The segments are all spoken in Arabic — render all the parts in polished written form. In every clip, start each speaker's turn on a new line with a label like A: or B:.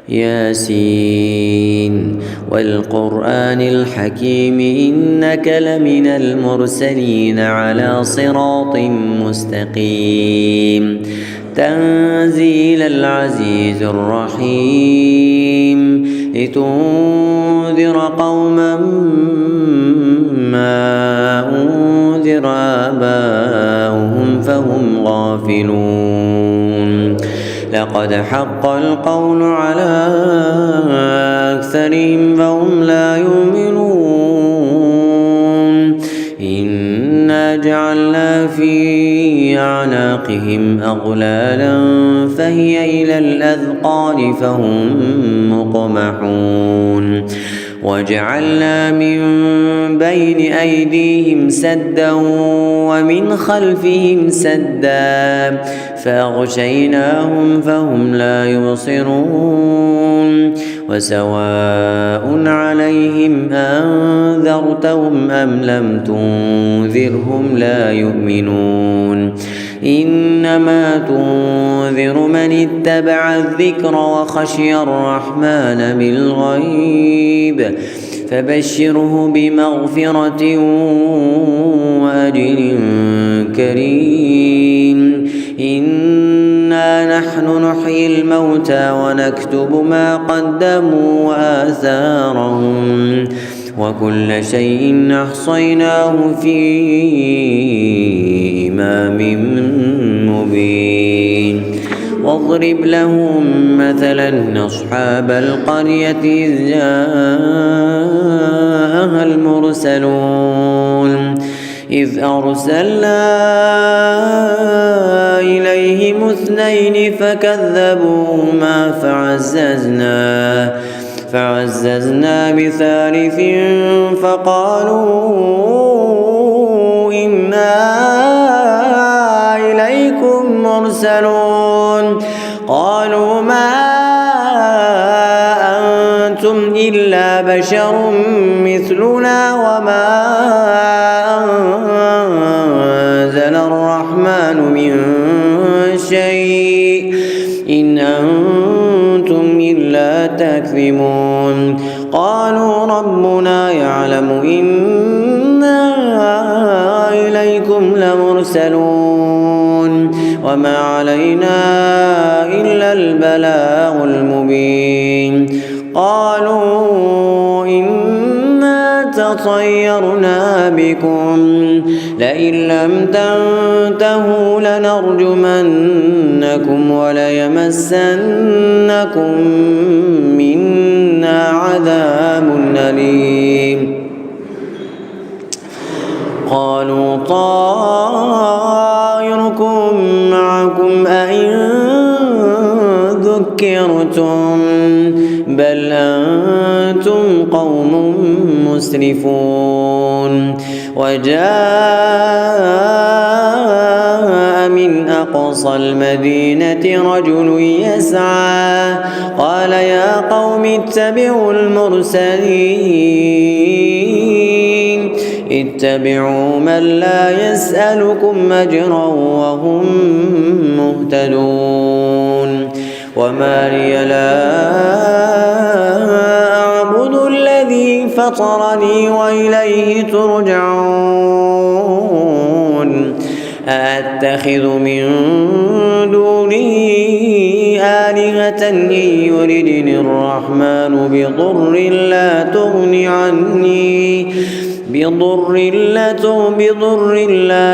A: ياسين والقرآن الحكيم إنك لمن المرسلين على صراط مستقيم تنزيل العزيز الرحيم لتنذر قوما ما أنذر آباؤهم فهم غافلون لقد حق القول على أكثرهم فهم لا يؤمنون إنا جعلنا في أعناقهم أغلالا فهي إلى الأذقان فهم مقمحون وجعلنا من بين أيديهم سدا ومن خلفهم سدا فأغشيناهم فهم لا يبصرون وسواء عليهم أنذرتهم أم لم تنذرهم لا يؤمنون إنما تنذر من اتبع الذكر وخشي الرحمن بالغيب فبشره بمغفرة وأجر كريم إنا نحن نحيي الموتى ونكتب ما قدموا وآثارهم وكل شيء أحصيناه في إمام مبين واضرب لهم مثلا أصحاب القرية إذ جاءها المرسلون إذ أرسلنا إليهم اثنين فكذبوهما فعززنا بثالث فقالوا إنا إليكم مرسلون قالوا ما أنتم إلا بشر مثلنا وما أنزل الرحمن من شيء إن أنتم إلا تكذبون قالوا ربنا يعلم إنا إليكم لمرسلون وما علينا إلا البلاغ المبين قالوا إنا تطيرنا بكم لئن لم تنتهوا لنرجمنكم وليمسنكم منا عذاب أليم قالوا طائركم معكم أئن ذكرتم بل أنتم قوم مسرفون وجاء من أقصى المدينة رجل يسعى قال يا قوم اتبعوا المرسلين اتبعوا من لا يسألكم أجرا وهم مهتدون وما لي لا أعبد الذي فطرني وإليه ترجعون أأتخذ من دونه آلهة إن يردني الرحمن بضر لا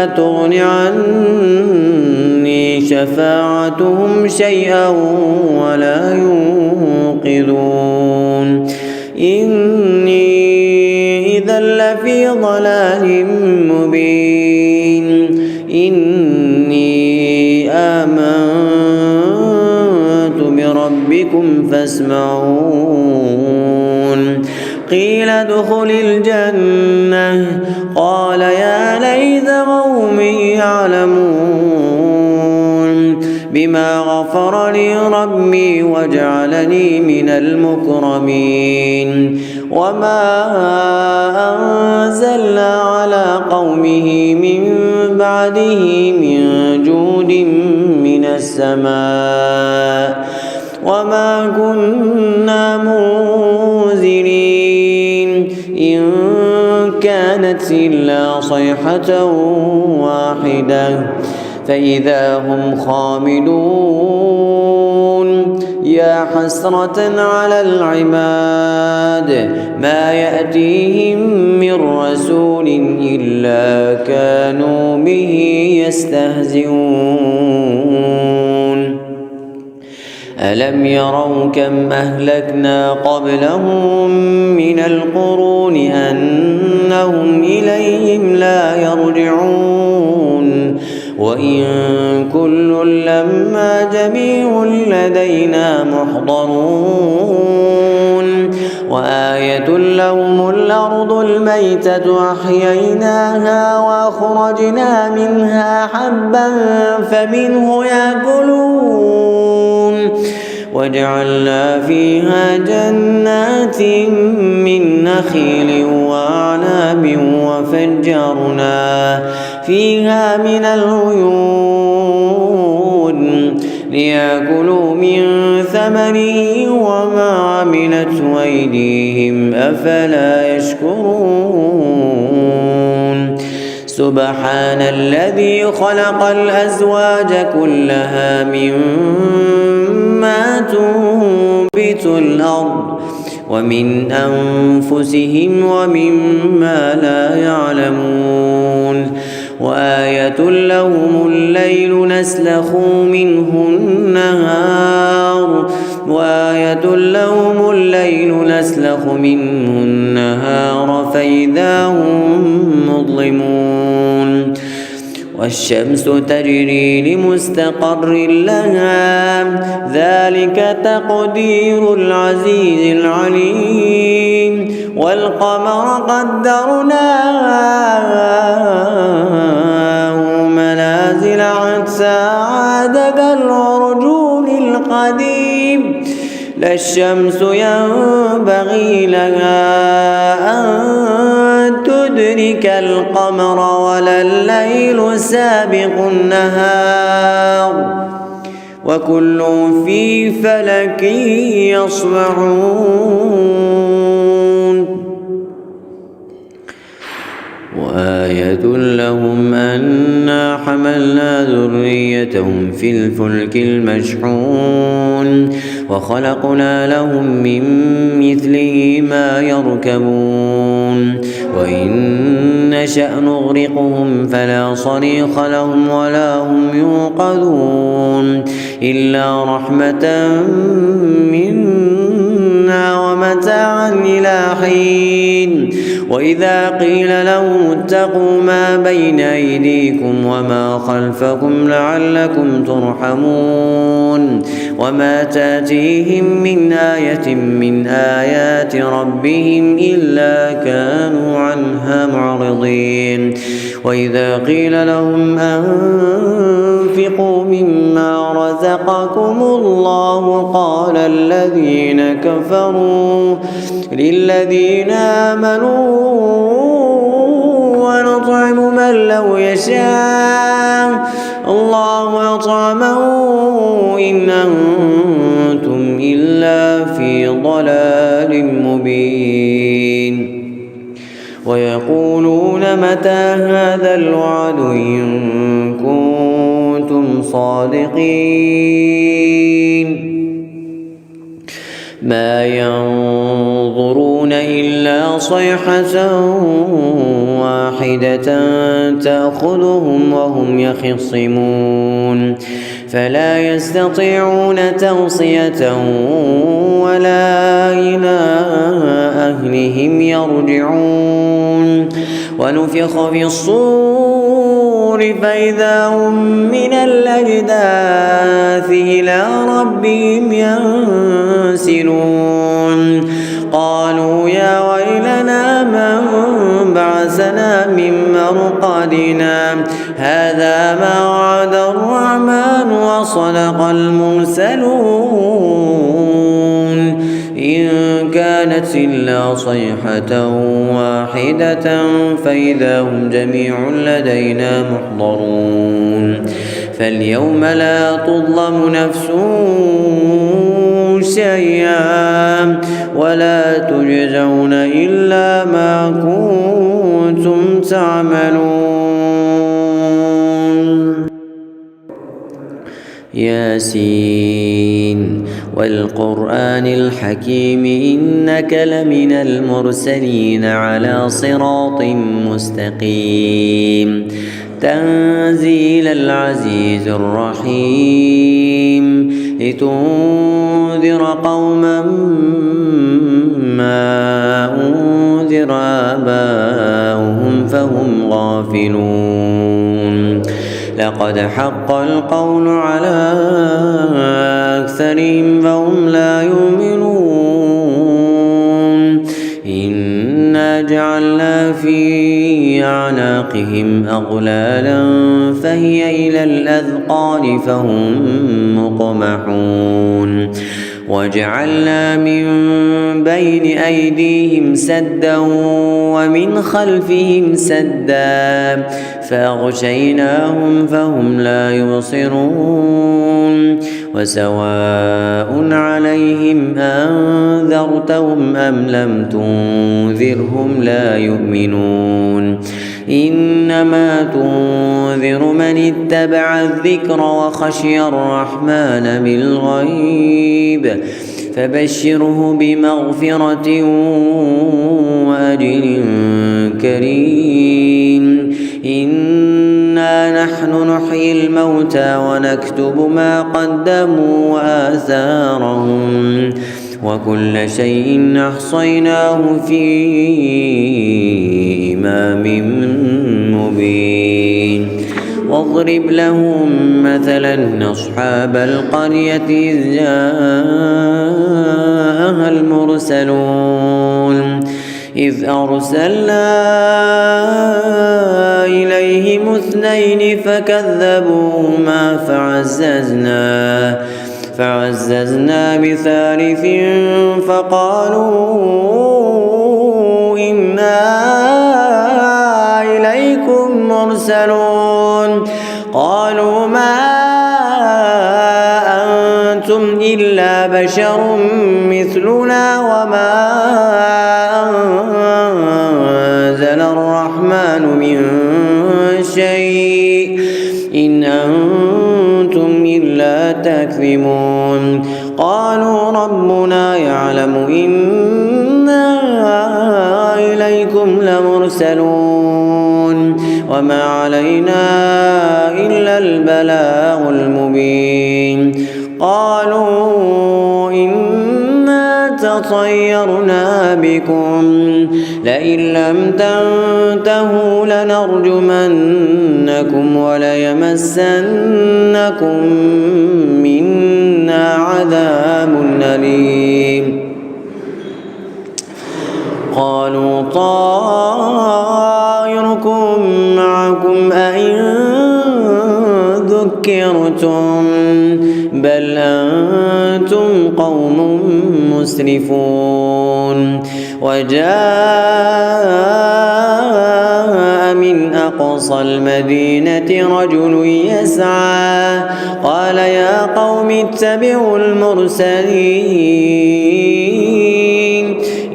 A: تغن عني شفاعتهم شيئا ولا ينقذون إني إذا لفي ضلال مبين إني آمنت بربكم فاسمعون قيل ادخل الجنة قال يا ليت قومي يعلمون بما غفر لي ربي وجعلني من المكرمين وما أنزلنا على قومه من بعده من جود من السماء وما كنا منزلين إن كانت إلا صيحة واحدة فإذا هم خامدون يا حسرة على العباد ما يأتيهم من رسول إلا كانوا به يستهزئون ألم يروا كم أهلكنا قبلهم من القرون أنهم إليهم لا يرجعون وإن كل لما جميع لدينا محضرون وآية لهم الأرض الميتة أحييناها وأخرجنا منها حبا فمنه يأكلون وجعلنا فيها جنات من نخيل وأعناب وفجرنا فيها من العيون ليأكلوا من ثمره وما عملته أيديهم أفلا يشكرون سبحان الذي خلق الأزواج كلها مما تنبت الأرض ومن أنفسهم ومما لا يعلمون وآية لهم الليل نسلخ منه النهار فإذا هم مظلمون والشمس تجري لمستقر لها ذلك تقدير العزيز العليم والقمر قدرناه منازل حتى عاد كالعرجون القديم لا الشمس ينبغي لها أن تدرك القمر ولا الليل سابق النهار وكل في فلك يسبحون وآية لهم أنا حملنا ذريتهم في الفلك المشحون وخلقنا لهم من مثله ما يركبون وإن نشأ نغرقهم فلا صريخ لهم ولا هم ينقذون إلا رحمة منا ومتاعا إلى حين وإذا قيل لهم اتقوا ما بين أيديكم وما خلفكم لعلكم ترحمون وما تأتيهم من آية من آيات ربهم إلا كانوا عنها معرضين وإذا قيل لهم أنفقوا مما رزقكم الله قال الذين كفروا للذين آمنوا ونطعم من لو يشاء الله يطعمه إن أنتم إلا في ضلال مبين ويقولون متى هذا الوعد إن كنتم صادقين ما ينظرون إلا صيحة واحدة تأخذهم وهم يخصمون فلا يستطيعون توصية ولا إلى أهلهم يرجعون ونفخ في الصور فإذا هم من الأجداث إلى ربهم ينسلون قالوا يا ويلنا من بعثنا من مرقدنا هذا ما وعد الرحمن وصدق المرسلون إن كانت إلا صيحة واحدة فإذا هم جميع لدينا محضرون فاليوم لا تظلم نفس شيئا ولا تجزون إلا ما كنتم تعملون. ياسين والقرآن الحكيم إنك لمن المرسلين على صراط مستقيم تنزيل العزيز الرحيم لتنذر قوما ما أنذر آباؤهم فهم غافلون. لقد حق القول على أكثرهم فهم لا يؤمنون. إنا جعلنا في أعناقهم أغلالا فهي إلى الأذقان فهم مقمحون. وجعلنا من بين أيديهم سدا ومن خلفهم سدا فأغشيناهم فهم لا يبصرون. وسواء عليهم أنذرتهم أم لم تنذرهم لا يؤمنون. إنما تنذر من اتبع الذكر وخشي الرحمن بالغيب فبشره بمغفرة وأجر كريم. إنا نحن نحيي الموتى ونكتب ما قدموا وآثارهم وكل شيء أحصيناه في إمام مبين. واضرب لهم مثلا أصحاب القرية إذ جاءها المرسلون إذ أرسلنا إليهم اثنين فكذبوهما فعززنا بثالث فقالوا إنا إليكم مرسلون. قالوا ما أنتم إلا بشر مثلنا وما أنزل الرحمن من شيء إن أنتم إلا تكذبون. قالوا ربنا يعلم إنا إليكم لمرسلون وما علينا إلا البلاغ المبين. قالوا إنا تطيرنا بكم لئن لم تنتهوا لنرجمنكم وليمسنكم منا عذاب أليم. قالوا طائركم معكم أئن ذكرتم بل أنتم قوم مسرفون. وجاء من أقصى المدينة رجل يسعى قال يا قوم اتبعوا المرسلين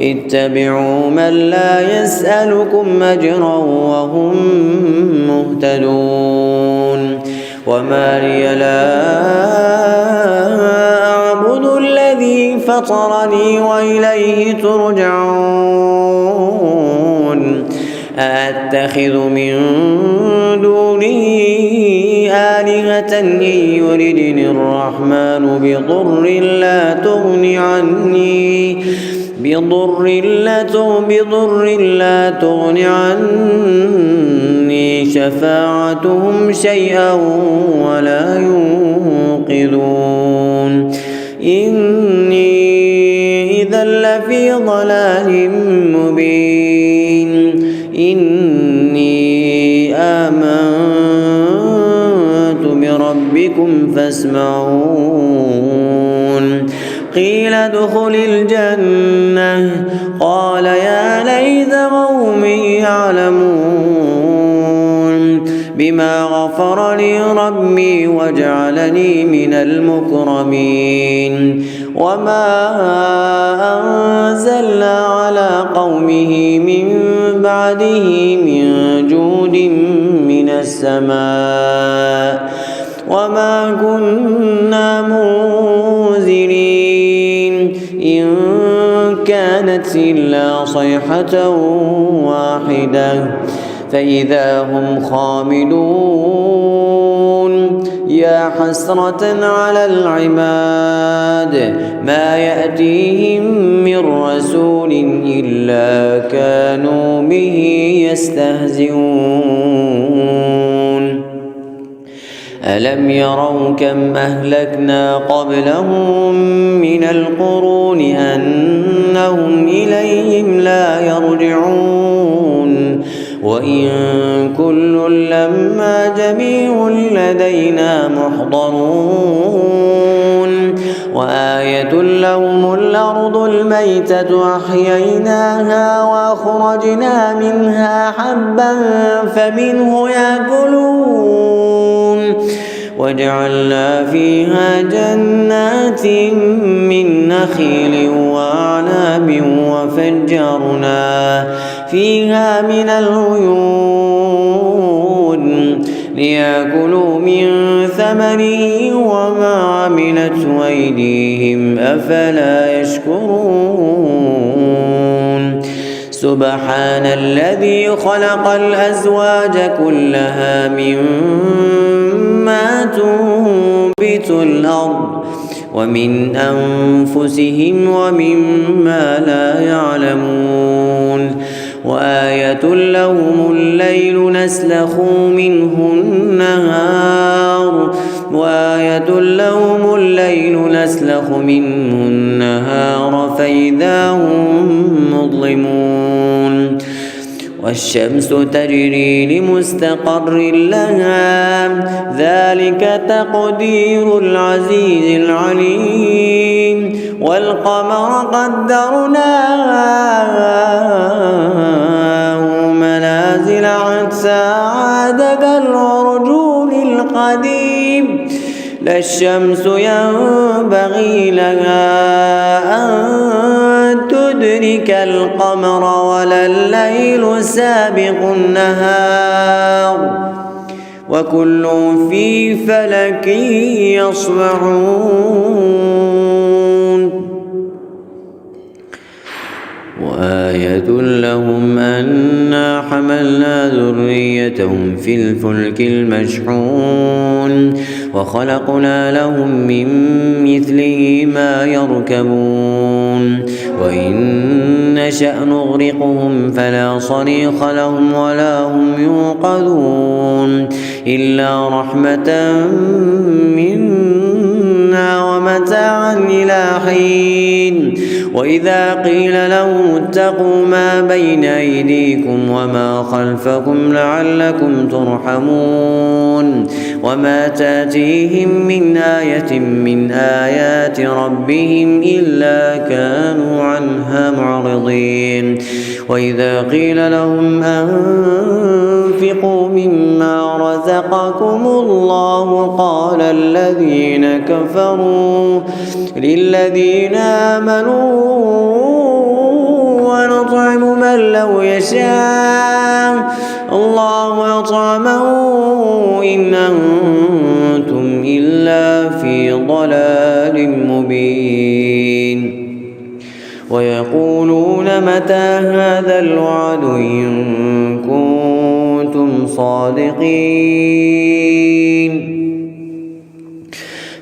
A: اتبعوا من لا يسألكم أجرا وهم مهتدون. وما لي لا أعبد الذي فطرني وإليه ترجعون. أأتخذ من دونه آلهة إن يردني الرحمن بضر لا تغن عني شفاعتهم شيئا ولا ينقذون. إني إذا لفي ضلال مبين. إني آمنت بربكم فاسمعون. قيل ادخل الجنة قال يا ليت قومي يعلمون بما غفر لي ربي وجعلني من المكرمين. وما أنزلنا على قومه من بعده من جود من السماء وما كنا منزلين إن كانت إلا صيحة واحدة فإذا هم خامدون يا حسرة على العباد ما يأتيهم من رسول إلا كانوا به يستهزئون ألم يروا كم أهلكنا قبلهم من القرون أنهم إليهم لا يرجعون وإن كل لما جميع لدينا محضرون وآية لهم الأرض الميتة أحييناها وأخرجنا منها حبا فمنه يأكلون وجعلنا فيها جنات من نخيل وأعناب وفجرنا فيها من العيون ليأكلوا من ثمره وما عملته أيديهم أفلا يشكرون سبحان الذي خلق الأزواج كلها مما تنبت الأرض ومن أنفسهم ومما لا يعلمون وآية لهم الليل نسلخ منه النهار فإذا هم مظلمون والشمس تجري لمستقر لها ذلك تقدير العزيز العليم والقمر قدرناه منازل حتى عاد كالعرجون القديم لا الشمس ينبغي لها أن تدرك القمر ولا الليل سابق النهار وكل في فلك يسبحون وآية لهم أنا حملنا ذريتهم في الفلك المشحون وخلقنا لهم من مثله ما يركبون وإن نشأ نغرقهم فلا صريخ لهم ولا هم ينقذون إلا رحمة منا ومتاعا إلى حين وإذا قيل لهم اتقوا ما بين أيديكم وما خلفكم لعلكم ترحمون وما تأتيهم من آية من آيات ربهم إلا كانوا عنها معرضين وإذا قيل لهم أنفقوا مما رزقكم الله قال الذين كفروا للذين آمنوا ونطعم من لو يشاء الله يطعمه إن أنتم إلا في ضلال مبين ويقولون متى هذا الوعد إن كنتم صادقين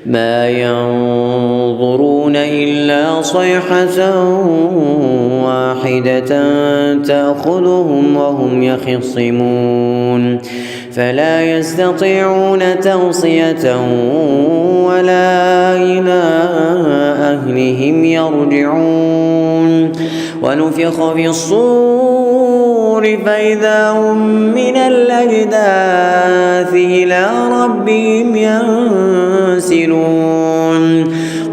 A: ما ينظرون إلا صيحة واحدة تأخذهم وهم يخصمون فلا يستطيعون توصية ولا إلى أهلهم يرجعون ونفخ في الصور فإذا هم من الأجداث إلى ربهم ينسلون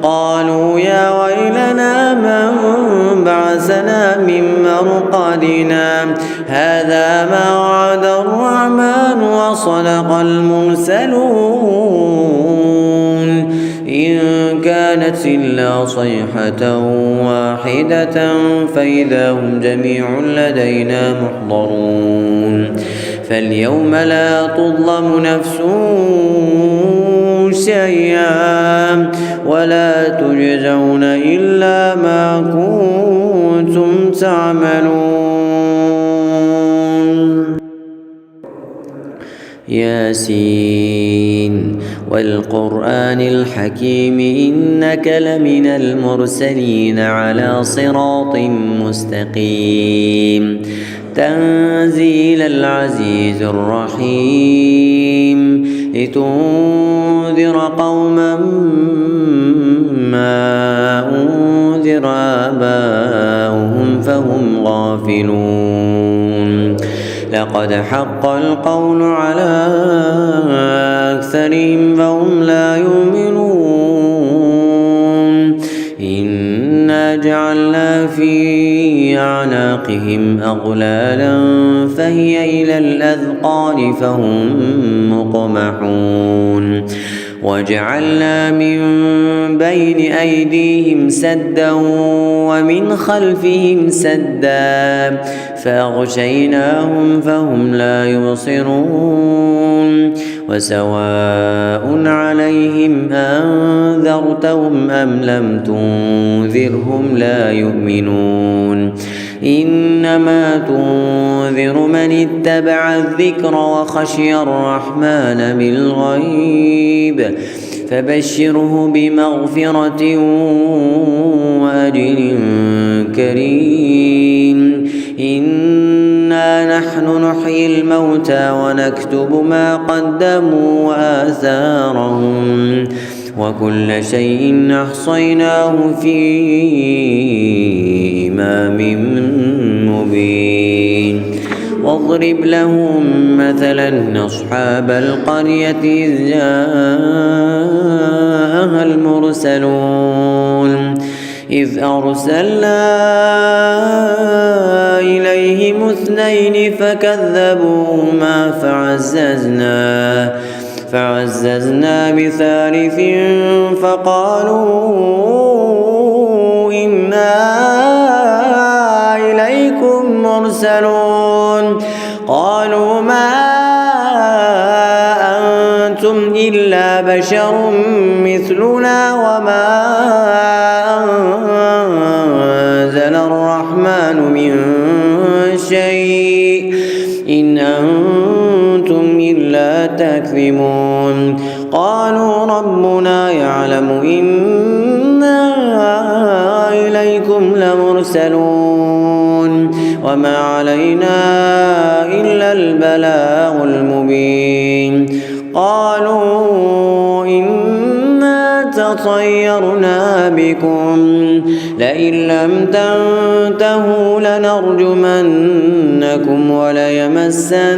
A: قالوا يا ويلنا من بعثنا من مرقدنا هذا ما وعد الرحمن وصدق المرسلون إن كان كانت إلا صيحة واحدة فإذا هم جميع لدينا محضرون فاليوم لا تظلم نفس شيئا ولا تجزون إلا ما كنتم تعملون. ياسين والقرآن الحكيم إنك لمن المرسلين على صراط مستقيم تنزيل العزيز الرحيم لتنذر قوما ما أنذر آباؤهم فهم غافلون لقد حق القول على أكثرهم فهم لا يؤمنون إنا جعلنا في أعناقهم أغلالا فهي إلى الأذقان فهم مقمحون وجعلنا من بين أيديهم سدا ومن خلفهم سدا فأغشيناهم فهم لا يبصرون وسواء عليهم أنذرتهم أم لم تنذرهم لا يؤمنون إنما تنذر من اتبع الذكر وخشي الرحمن بالغيب فبشره بمغفرة وأجر كريم إنا نحن نحيي الموتى ونكتب ما قدموا وآثارهم وكل شيء أحصيناه في إمام مبين واضرب لهم مثلا أصحاب القرية إذ جاءها المرسلون إذ أرسلنا إليهم اثنين فكذبوهما فعززنا بثالث فقالوا إنا إليكم مرسلون قالوا ما أنتم إلا بشر مثلنا وما أنزل الرحمن من شيء إن أنتم إلا تكذبون قالوا ربنا يعلم إنا إليكم لمرسلون وما علينا إلا البلاغ المبين قالوا إنا تطيرنا بكم لئن لم تنتهوا لنرجمنكم وليمسنكم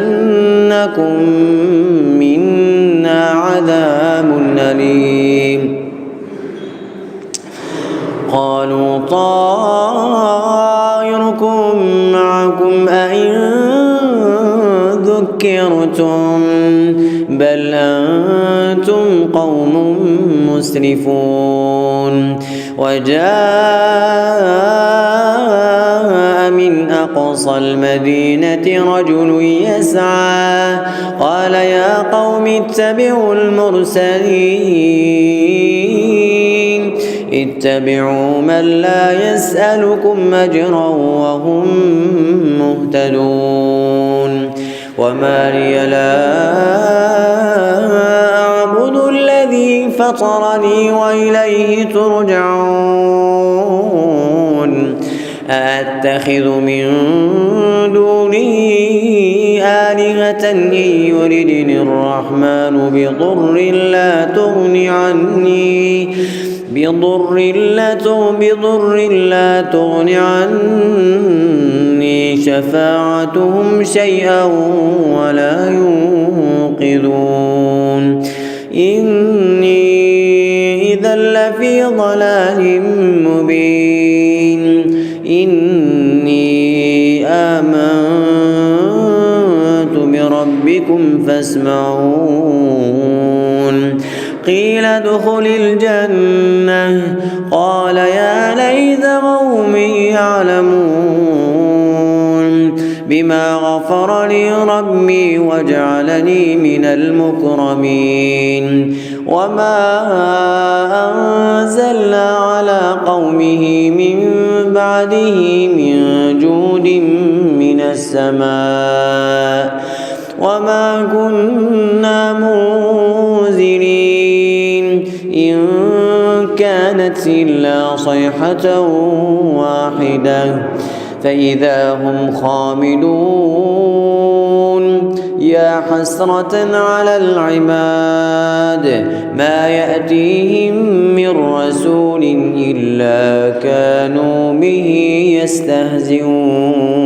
A: منا عذاب أليم قالوا طائركم معكم أئن ذكرتم بل أنتم قوم مسرفون وجاء من أقصى المدينة رجل يسعى قال يا قوم اتبعوا المرسلين اتبعوا من لا يسألكم أجرا وهم مهتدون وما لي لا أعبد الذي فطرني وإليه ترجعون أأتخذ من دونه آلهة إن يردني الرحمن بضر لا تغن عني شفاعتهم شيئا ولا ينقذون إني إذا لفي ضلال مبين إني آمنت بربكم فاسمعون قيل ادخل الجنة يعلمون بما غفر لي ربي وجعلني من المكرمين وما أنزلنا على قومه من بعده من جود من السماء وما كنا منزلين إن كانت إلا صيحة واحدة فإذا هم خامدون يا حسرة على العباد ما يأتيهم من رسول إلا كانوا به يستهزئون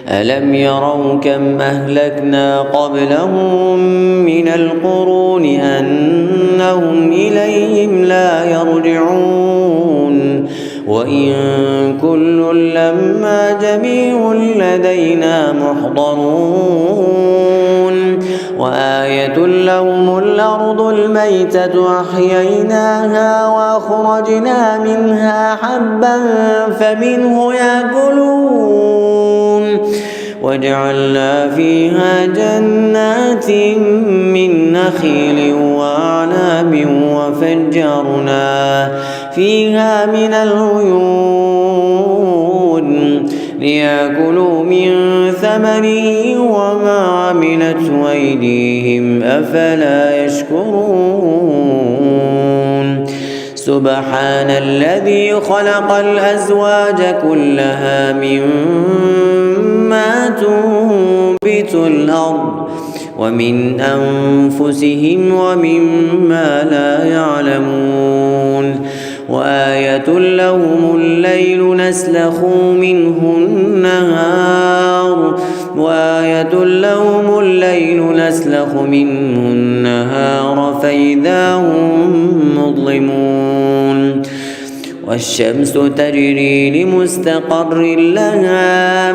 A: ألم يروا كم أهلكنا قبلهم من القرون أنهم إليهم لا يرجعون وإن كل لما جميع لدينا محضرون وآية لهم الأرض الميتة أحييناها وأخرجنا منها حبا فمنه يأكلون وجعلنا فيها جنات من نخيل وأعناب وفجرنا فيها من العيون ليأكلوا من ثمره وما عملته أيديهم أفلا يشكرون سبحان الذي خلق الأزواج كلها مما تنبت الأرض ومن أنفسهم ومما لا يعلمون وآية لهم الليل نسلخ منه النهار فإذا هم مظلمون والشمس تجري لمستقر لها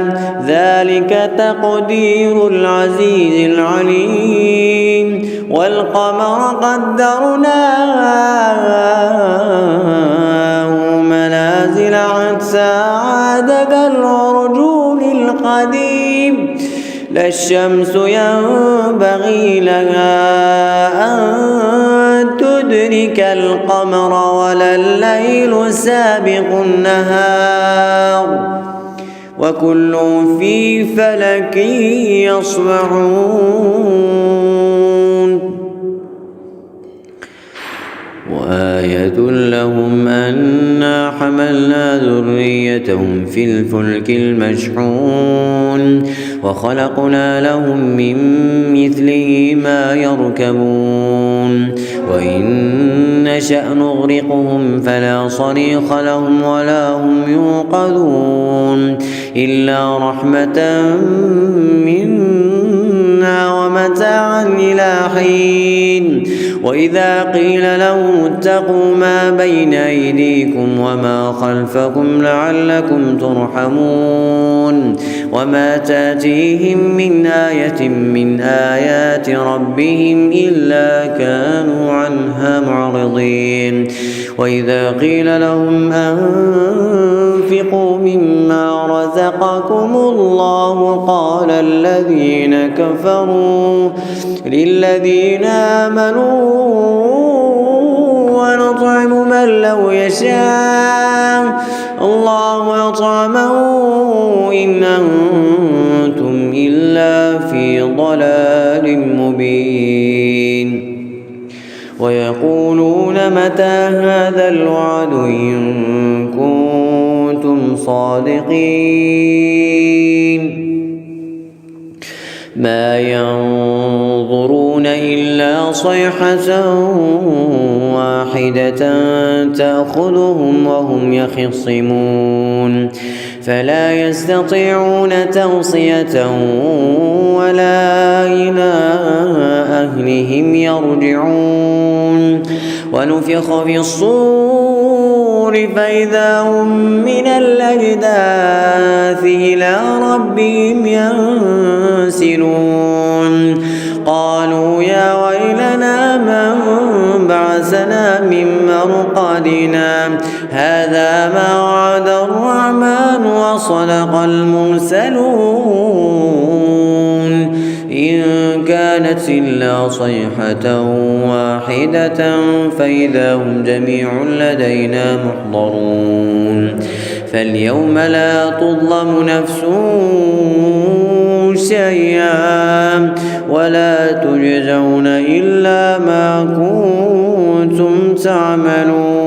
A: ذلك تقدير العزيز العليم والقمر قدرناه منازل حتى عاد كالعرجون القديم لا الشمس ينبغي لها أن تدرك القمر ولا الليل سابق النهار وكل في فلك يسبحون وآية لهم أنا حملنا ذريتهم في الفلك المشحون وخلقنا لهم من مثله ما يركبون وإن نشأ نغرقهم فلا صريخ لهم ولا هم ينقذون إلا رحمة منا ومتاعا إلى حين وإذا قيل لهم اتقوا ما بين أيديكم وما خلفكم لعلكم ترحمون وما تأتيهم من آية من آيات ربهم إلا كانوا عنها معرضين وإذا قيل لهم أنفقوا مما رزقكم الله قال الذين كفروا للذين آمنوا ونطعم من لو يشاء الله يطعمه إن أنتم إلا في ضلال مبين ويقولون متى هذا الوعد إن كنتم صادقين ما ينظرون إلا صيحة واحدة تأخذهم وهم يخصمون فلا يستطيعون توصية ولا إلى أهلهم يرجعون ونفخ في الصور فإذا هم من الأجداث إلى ربهم ينسلون قالوا يا ويلنا من بعثنا من مرقدنا هذا ما وعد الرحمن وصدق المرسلون إن كانت إلا صيحة واحدة فإذا هم جميع لدينا محضرون فاليوم لا تظلم نفس شيئا ولا تجزون إلا ما كنتم تعملون